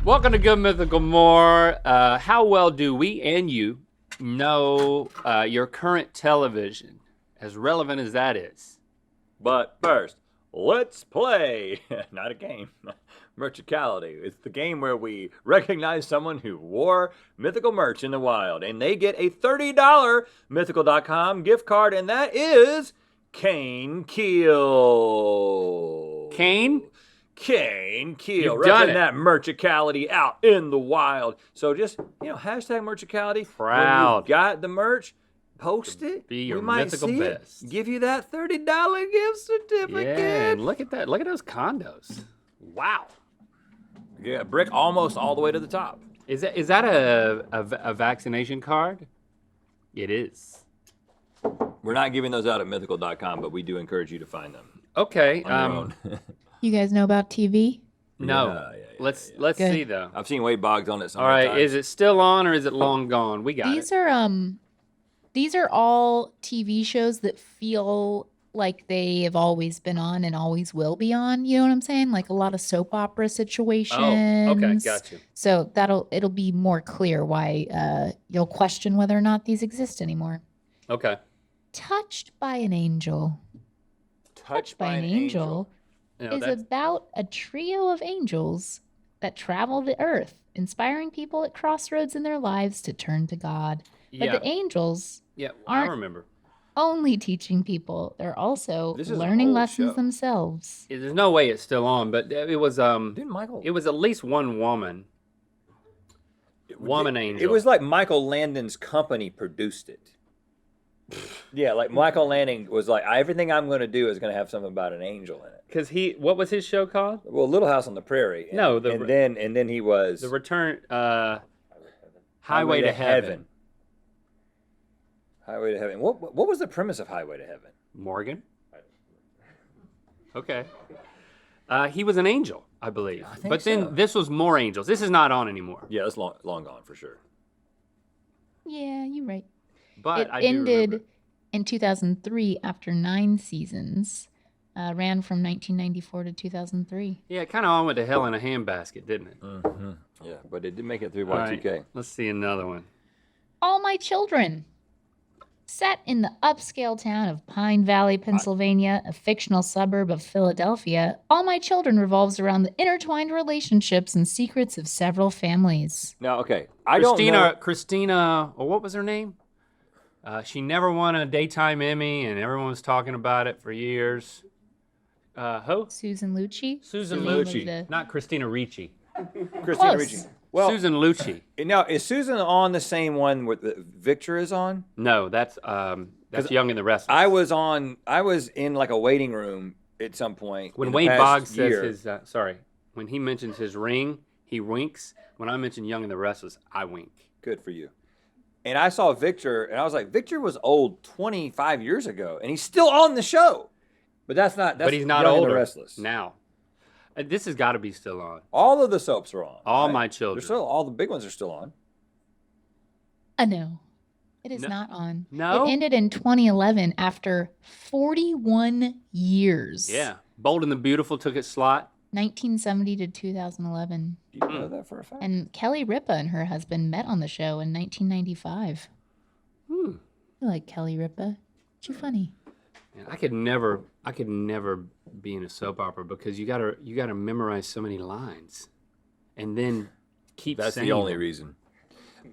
Welcome to Good Mythical More. How well do we and you know your current television, as relevant as that is? But first, let's play. Not a game. Merchicality. It's the game where we recognize someone who wore mythical merch in the wild, and they get a $30 mythical.com gift card, and that is Kane Keel. Kane? Kane Keel. You've done Repping that merchicality out in the wild. So just, hashtag merchicality. Proud. When you've got the merch, post it. Be your we might mythical see best. It, give you that $30 gift certificate. Yeah, and look at that. Look at those condos. Wow. Yeah, brick almost all the way to the top. Is that a vaccination card? It is. We're not giving those out at mythical.com, but we do encourage you to find them. Okay. On your own. You guys know about TV? No. Yeah, Let's Good. see though. I've seen Wade Boggs on it so All many right. times. Is it still on or is it long gone? We got These it. are these are all TV shows that feel like they have always been on and always will be on. You know what I'm saying? Like a lot of soap opera situations. Oh, okay, got you. So it'll be more clear why you'll question whether or not these exist anymore. Okay. Touched by an Angel. Touched by an Angel You know, is that's- about a trio of angels that travel the earth, inspiring people at crossroads in their lives to turn to God. But yeah. the angels Yeah, I aren't remember. only teaching people, they're also This is an learning old lessons show. themselves. There's no way it's still on, but it was Didn't Michael? it was at least one woman. Woman angel. It was like Michael Landon's company produced it. Yeah, like Michael Landon was like, everything I'm going to do is going to have something about an angel in it. Because what was his show called? Well, Little House on the Prairie. And, No, and then he was The Return, Highway to Heaven. Highway to Heaven. What was the premise of Highway to Heaven? Morgan. Okay. He was an angel, I believe. I think but then so. this was more angels. This is not on anymore. Yeah, it's long gone for sure. Yeah, you're right. But It I do ended remember. in 2003 after 9 seasons. Ran from 1994 to 2003. Yeah, it kind of all went to hell in a handbasket, didn't it? Mm-hmm. Yeah, but it did make it through All right, Y2K. let's see another one. All My Children. Set in the upscale town of Pine Valley, Pennsylvania, a fictional suburb of Philadelphia, All My Children revolves around the intertwined relationships and secrets of several families. Now, okay, I don't know. Christina, or what was her name? She never won a daytime Emmy, and everyone was talking about it for years. Who? Susan Lucci? Susan The name of Lucci, the- not Christina Ricci. Christina Close. Ricci. Well, Susan Lucci. now is Susan on the same one where Victor is on? No, that's Young and the Restless. I was in like a waiting room at some point. When in the Wade past Boggs year. says his, when he mentions his ring, he winks. When I mention Young and the Restless, I wink. Good for you. And I saw Victor, and I was like, Victor was old 25 years ago, and he's still on the show. But that's But he's not Young and the older Restless. now. This has got to be still on. All of the soaps are on. All right? My They're Children. still all the big ones are still on. No. It is No. not on. No? It ended in 2011 after 41 years. Yeah. Bold and the Beautiful took its slot. 1970 to 2011. Do you know that for a fact? And Kelly Ripa and her husband met on the show in 1995. Hmm. You like Kelly Ripa? She funny. Man, I could never be in a soap opera because you gotta memorize so many lines, and then keep. That's saying the only them. reason.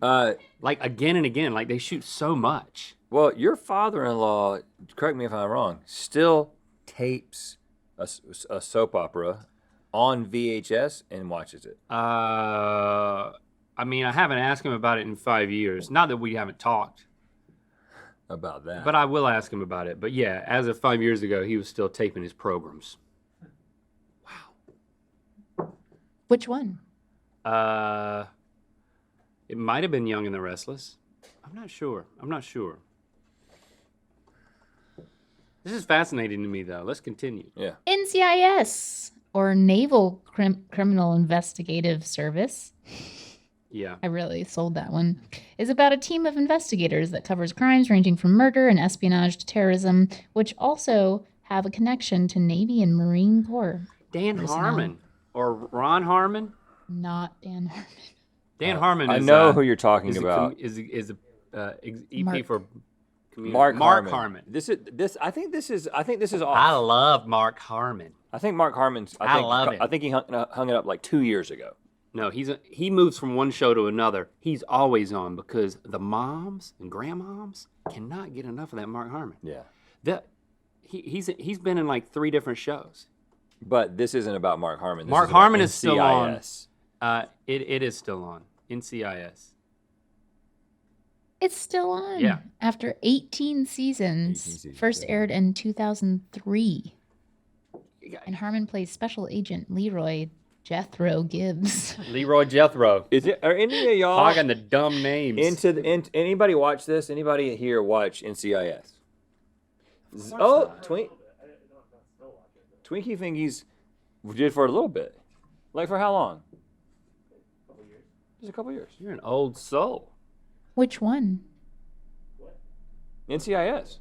Like again and again, like they shoot so much. Well, your father-in-law, correct me if I'm wrong, still tapes a soap opera on VHS and watches it. I mean, I haven't asked him about it in 5 years. Not that we haven't talked, About that. but I will ask him about it. But yeah, as of 5 years ago, he was still taping his programs. Which one? It might have been Young and the Restless. I'm not sure. This is fascinating to me, though. Let's continue. Yeah. NCIS, or Naval Criminal Investigative Service. Yeah. I really sold that one. Is about a team of investigators that covers crimes ranging from murder and espionage to terrorism, which also have a connection to Navy and Marine Corps. Dan Personnel. Harmon or Ron Harmon. Not Dan Harmon. Dan Harmon is I know who you're talking is about. is EP Mark. for community. Mark Harmon. Harmon. I think this is off. I love Mark Harmon. I think Mark Harmon's. I love it. I think he hung it up like 2 years ago. No, he moves from one show to another. He's always on because the moms and grandmoms cannot get enough of that Mark Harmon. Yeah. He's been in like 3 different shows. But this isn't about Mark Harmon. This Mark is about Harmon is still on. NCIS. It is still on. NCIS. It's still on. Yeah. After 18 seasons. 18 seasons, First yeah. aired in 2003. And Harmon plays Special Agent Leroy Jethro Gibbs. Leroy Jethro. Are any of y'all Hogging the dumb names. anybody watch this? Anybody here watch NCIS? Twinkie Fingies did for a little bit. Like for how long? Just a couple years. You're an old soul. Which one? NCIS.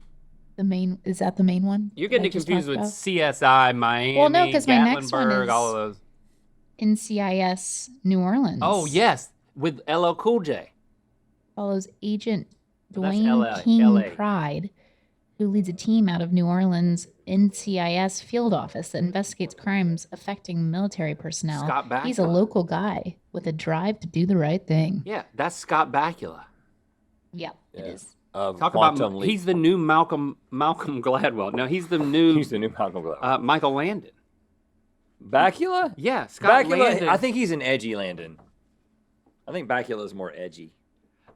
Is that the main one? You're getting I it just confused talked with about? CSI Miami, Well, no, 'cause my next one Gatlinburg, is- all of those. NCIS New Orleans. Oh, yes, with LL Cool J. Follows Agent That's Dwayne LA. King Pride, who leads a team out of New Orleans NCIS field office that investigates crimes affecting military personnel. Scott Bakula. He's a local guy with a drive to do the right thing. Yeah, that's Scott Bakula. Yep, it is. Of Talk Quantum about Leap. he's the new Malcolm Gladwell. No, he's the new He's the new Malcolm Gladwell. Michael Landon. Bakula? Yeah, Scott Bakula. Landon. I think he's an edgy Landon. I think Bakula is more edgy.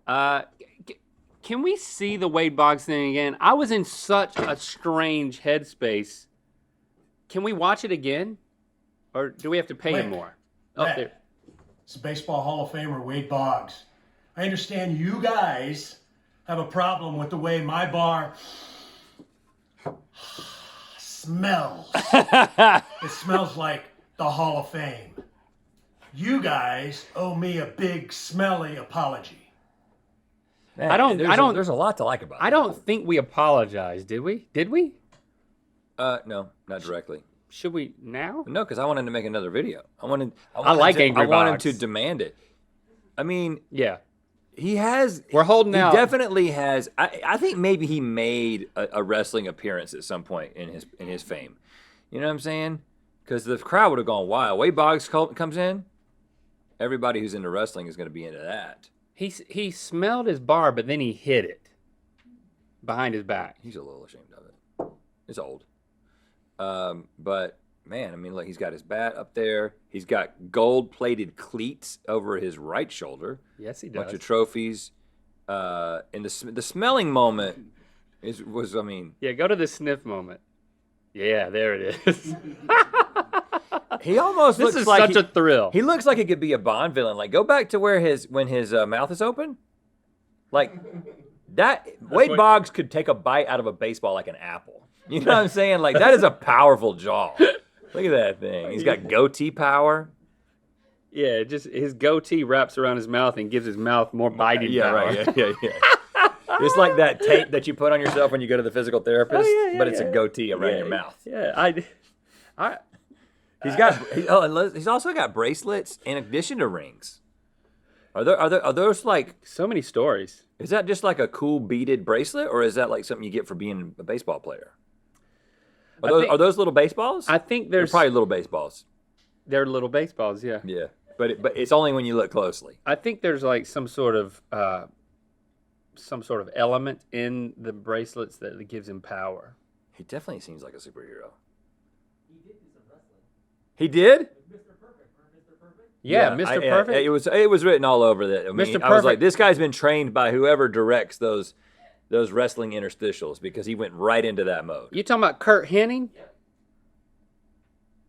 Can we see the Wade Boggs thing again? I was in such a strange headspace. Can we watch it again? Or do we have to pay him more? Oh, Matt, there. it's Baseball Hall of Famer Wade Boggs. I understand you guys have a problem with the way my bar smells. It smells like the Hall of Fame. You guys owe me a big smelly apology. Man, I don't- There's a lot to like about it. I don't think we apologized, did we? Did we? No, not directly. Should we now? No, because I wanted to make another video. I wanted Angry I wanted Boggs. to demand it. I mean, Yeah. he has. We're holding he out. definitely has. I think maybe he made a wrestling appearance at some point in his fame. You know what I'm saying? Because the crowd would have gone wild. Wade Boggs comes in. Everybody who's into wrestling is going to be into that. He smelled his bar, but then he hid it behind his back. He's a little ashamed of it. It's old. But man, I mean, look, he's got his bat up there. He's got gold-plated cleats over his right shoulder. Yes, he Bunch does. of trophies. And the smelling moment was I mean, Yeah, go to the sniff moment. Yeah, there it is. he almost This looks is like such a thrill. he looks like he could be a Bond villain. Like go back to when his mouth is open. Like that Wade what- Boggs could take a bite out of a baseball like an apple. You know what I'm saying? Like that is a powerful jaw. Look at that thing. He's got goatee power. Yeah, just his goatee wraps around his mouth and gives his mouth more biting Yeah, power. right. Yeah. It's like that tape that you put on yourself when you go to the physical therapist, but it's a goatee around your mouth. Yeah, He's also got bracelets in addition to rings. Are those like? so many stories. Is that just like a cool beaded bracelet, or is that like something you get for being a baseball player? Are those little baseballs? I think They're there's probably little baseballs. they're little baseballs. Yeah, Yeah, but it's only when you look closely. I think there's like some sort of element in the bracelets that gives him power. He definitely seems like a superhero. He did? Yeah, Mr. Perfect. It was written all over that. I mean, Mr. I was like, Perfect. this guy's been trained by whoever directs those wrestling interstitials because he went right into that mode. You talking about Kurt Hennig?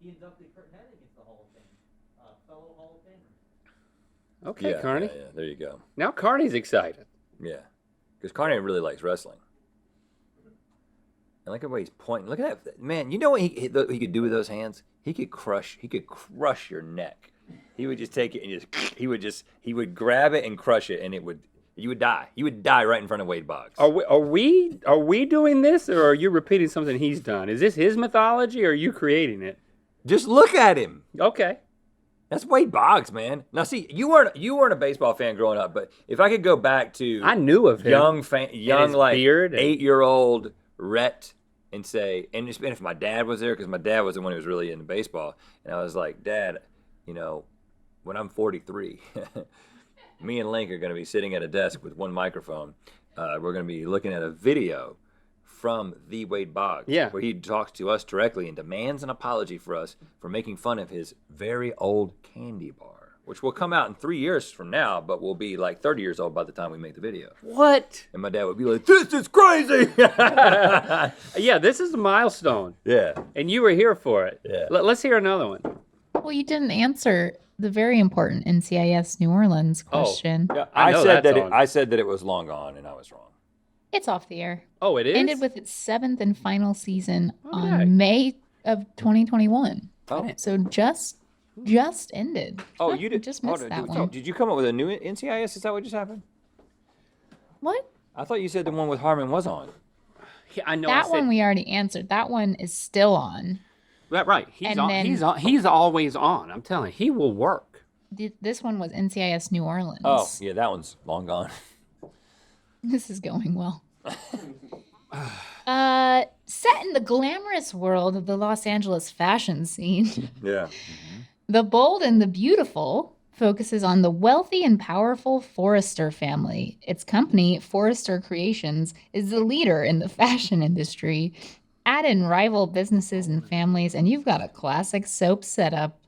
He inducted Kurt Hennig into the Hall of Fame, fellow Hall of Famer. Okay, Carney. Yeah, there you go. Now Carney's excited. Yeah, because Carney really likes wrestling. And look at what he's pointing. Look at that, man. You know what he could do with those hands? He could crush your neck. He would just take it and he would grab it and crush it, and you would die. You would die right in front of Wade Boggs. Are we doing this, or are you repeating something he's done? Is this his mythology, or are you creating it? Just look at him. Okay. That's Wade Boggs, man. Now, see, you weren't a baseball fan growing up, but if I could go back to I knew of him. young his like beard and- 8-year-old Rhett and say, and if my dad was there, because my dad was the one who was really into baseball, and I was like, Dad, you know, when I'm 43, me and Link are going to be sitting at a desk with one microphone. We're going to be looking at a video from the Wade Boggs, where he talks to us directly and demands an apology for us for making fun of his very old candy bar, which will come out in 3 years from now, but will be like 30 years old by the time we make the video. What? And my dad would be like, "This is crazy." Yeah, this is a milestone. Yeah. And you were here for it. Yeah. Let's hear another one. Well, you didn't answer the very important NCIS New Orleans question. Yeah, I know that's on. I said that it was long gone, and I was wrong. It's off the air. Oh, it is? Ended with its 7th and final season Okay. on May of 2021. Oh. So just ended. Oh, you did. Just missed that one. Did you come up with a new NCIS? Is that what just happened? What? I thought you said the one with Harmon was on. Yeah, I know. That one we already answered. That one is still on. Right. He's And on. then- He's on. He's always on. I'm telling you, he will work. This one was NCIS New Orleans. Oh, yeah, that one's long gone. This is going well. Set in the glamorous world of the Los Angeles fashion scene, Yeah. The Bold and the Beautiful focuses on the wealthy and powerful Forrester family. Its company, Forrester Creations, is the leader in the fashion industry. Add in rival businesses and families, and you've got a classic soap setup.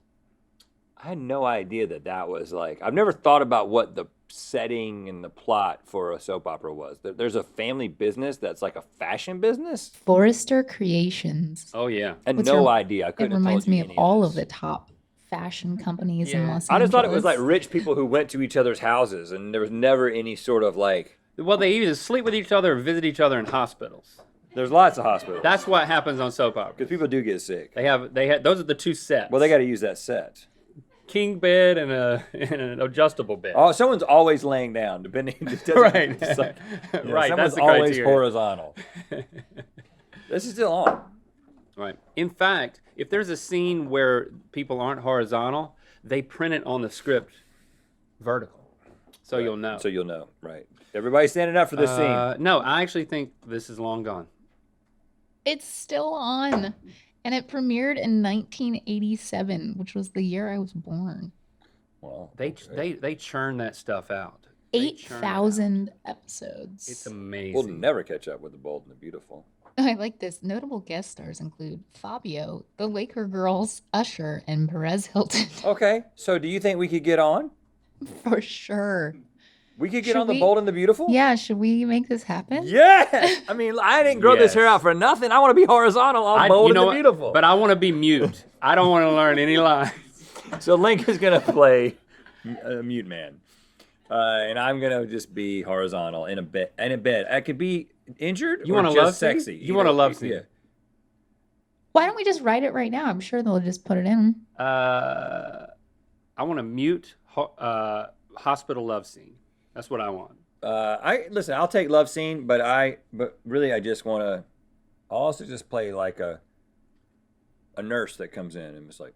I had no idea that was like, I've never thought about what the setting and the plot for a soap opera was. There's a family business that's like a fashion business? Forrester Creations. Oh yeah. I had Which no rem- idea. I couldn't It have told reminds you me of any all this. of the top fashion companies in Yeah. Los Angeles. I just thought it was like rich people who went to each other's houses, and there was never any sort of like, Well, they either sleep with each other or visit each other in hospitals. there's lots of hospitals. That's what happens on soap operas. because people do get sick. They have those are the two sets. Well, they got to use that set. king bed and an adjustable bed. Oh, someone's always laying down, depending. Right. It's like, Right, Someone's that's the always criteria. horizontal. This is still on. Right. In fact, if there's a scene where people aren't horizontal, they print it on the script vertical, so you'll know. So you'll know, right? Everybody's standing up for this scene. No, I actually think this is long gone. It's still on. And it premiered in 1987, which was the year I was born. Well, They churn that stuff out. They churn it out. 8,000 episodes. It's amazing. we'll never catch up with the Bold and the Beautiful. I like this. Notable guest stars include Fabio, the Laker Girls, Usher, and Perez Hilton. Okay, so do you think we could get on? For sure. We could get Should on the we- Bold and the Beautiful? Yeah, should we make this happen? Yes! I mean, I didn't grow this hair Yes. out for nothing. I want to be horizontal on Bold and the what? Beautiful. But I want to be mute. I don't want to learn any lines. So Link is going to play a mute man. And I'm going to just be horizontal in a bed. I could be injured You or want a just love scene? sexy. You want a love scene? Yeah. Why don't we just write it right now? I'm sure they'll just put it in. I want to mute hospital love scene. That's what I want. Listen, I'll take love scene, but really I just want to also just play like a nurse that comes in and it's like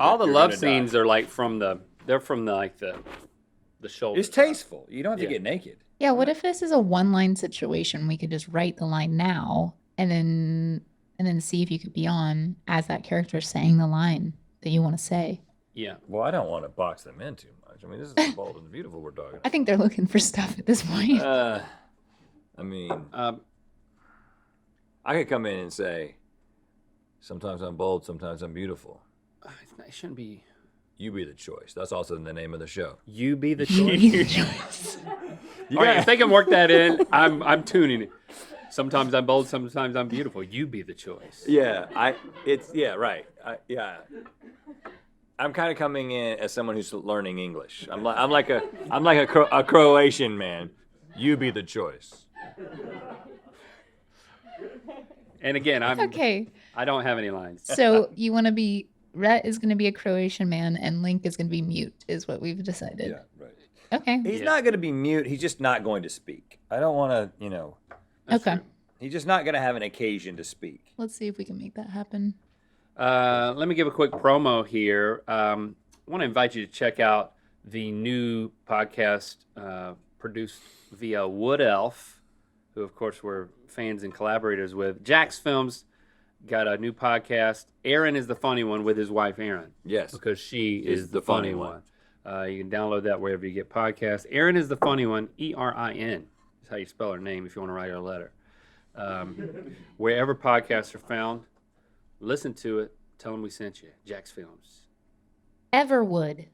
All the love gonna scenes die. are like from the shoulder. It's tasteful. You don't have to Yeah. get naked. Yeah, what if this is a one-line situation? We could just write the line now and then see if you could be on as that character saying the line that you want to say. Yeah. Well, I don't want to box them in too much. I mean, this is the Bold and the Beautiful we're talking I think they're looking for stuff at this point. about. I mean, I could come in and say, sometimes I'm bold, sometimes I'm beautiful. It shouldn't be. You be the choice. That's also the name of the show. You be the You choice. be the choice. All right, if they can work that in, I'm tuning it. Sometimes I'm bold, sometimes I'm beautiful. You be the choice. Yeah, right. I'm kind of coming in as someone who's learning English. I'm like a Croatian man. You be the choice. And again, Okay, I don't have any lines. so you want to be, Rhett is going to be a Croatian man and Link is going to be mute, is what we've decided. right. Okay. He's Yeah. not going to be mute. He's just not going to speak. I don't want to, That's Okay. true. He's just not going to have an occasion to speak. Let's see if we can make that happen. Let me give a quick promo here. I want to invite you to check out the new podcast produced via Wood Elf, who, of course, we're fans and collaborators with. Jack's Films got a new podcast. Aaron is the funny one with his wife, Erin. Yes. Because she is the funny one. You can download that wherever you get podcasts. Erin is the funny one, ERIN. That's how you spell her name if you want to write her a letter. Wherever podcasts are found, listen to it. Tell them we sent you. Jack's Films. Everwood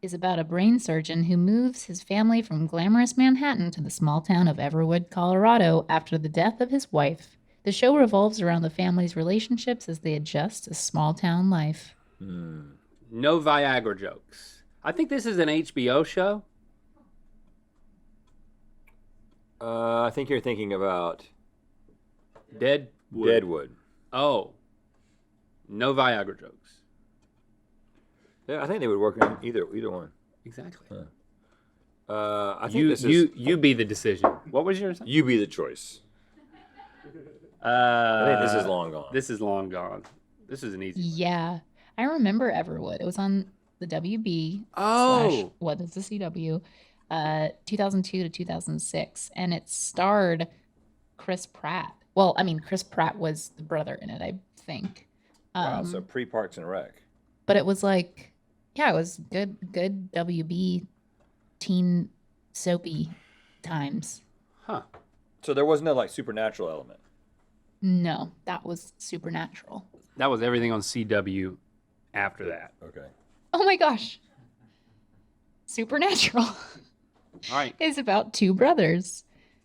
is about a brain surgeon who moves his family from glamorous Manhattan to the small town of Everwood, Colorado, after the death of his wife. The show revolves around the family's relationships as they adjust to small town life. No Viagra jokes. I think this is an HBO show. I think you're thinking about Deadwood. Deadwood. Oh. No Viagra jokes. Yeah, I think they would work on either one. Exactly. I think You be the decision. What was yours? You be the choice. I think this is long gone. This is long gone. This is an easy one. Yeah. I remember Everwood. It was on the WB. Oh. What is the CW? 2002 to 2006. And it starred Chris Pratt. Well, I mean, Chris Pratt was the brother in it, I think. Wow, so pre-Parks and Rec. But it was like, yeah, it was good WB teen soapy times. Huh. So there wasn't a like supernatural element. No, that was Supernatural. That was everything on CW after that. Okay. Oh my gosh. Supernatural All right. is about two brothers,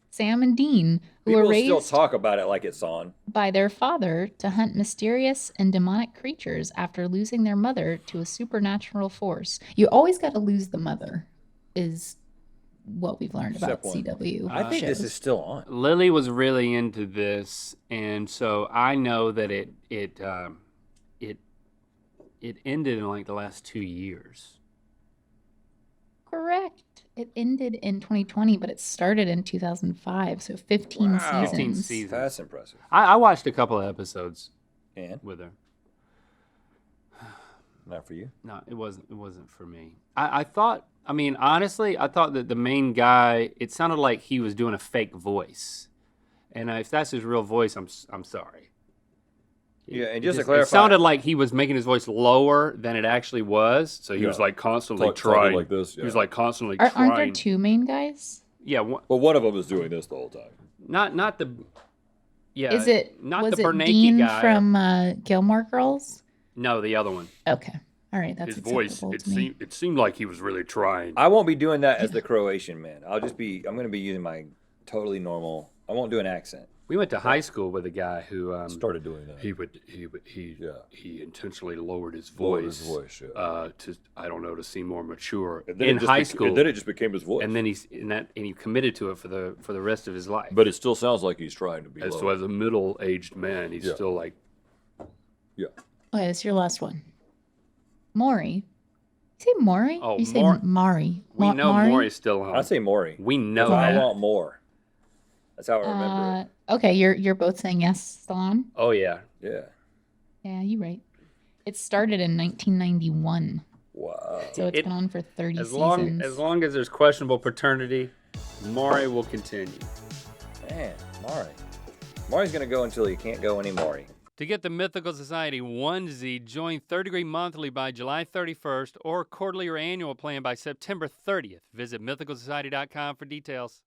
Sam and Dean, who People were still raised talk about it like it's on. by their father to hunt mysterious and demonic creatures after losing their mother to a supernatural force. You always got to lose the mother, is what we've learned about Except one. CW. I think this shows. is still on. Lily was really into this, and so I know that it ended in like the last 2 years. Correct. It ended in 2020, but it started in 2005, so 15 Wow. seasons. 15 seasons. That's impressive. I watched a couple of episodes And with her. not for you. No, it wasn't for me. I thought, I mean, honestly, I thought that the main guy, it sounded like he was doing a fake voice. And if that's his real voice, I'm sorry. Yeah, and just to It clarify, sounded like he was making his voice lower than it actually was. So he was Yeah. like constantly Talking trying. like this, He was yeah. like constantly Aren't there trying. two main guys? Yeah, well, one of them is doing this the whole time. not the. Yeah. Was it the it Bernanke Dean guy? from Gilmore Girls? No, the other one. Okay. All right, that's His voice. acceptable It to me. seemed like he was really trying. I won't be doing that as the Croatian man. I'm going to be using my totally normal. I won't do an accent. We went to high school with a guy who Started doing that. he intentionally lowered his Lowered voice, his voice, yeah. to seem more mature And then in it just high beca- school. And then it just became his voice. and then he committed to it for the rest of his life. but it still sounds like he's trying to be as low. a middle-aged man, he's Yeah. still like, Yeah. Okay, that's your last one. Maury. You say Maury? Oh, You say Maury. Maury. we know Maury? Maury's still on. I say Maury. we know I that. want more. That's how I remember Okay, you're both saying yes, Stallone? Oh yeah. it. Yeah. Yeah, you're right. It started in 1991, Wow. so it's It- been on for 30 As seasons. long as there's questionable paternity, Maury will continue. Man, Maury. Maury's going to go until he can't go anymore. To get the Mythical Society onesie, join Third Degree Monthly by July 31st or quarterly or annual plan by September 30th. Visit mythicalsociety.com for details.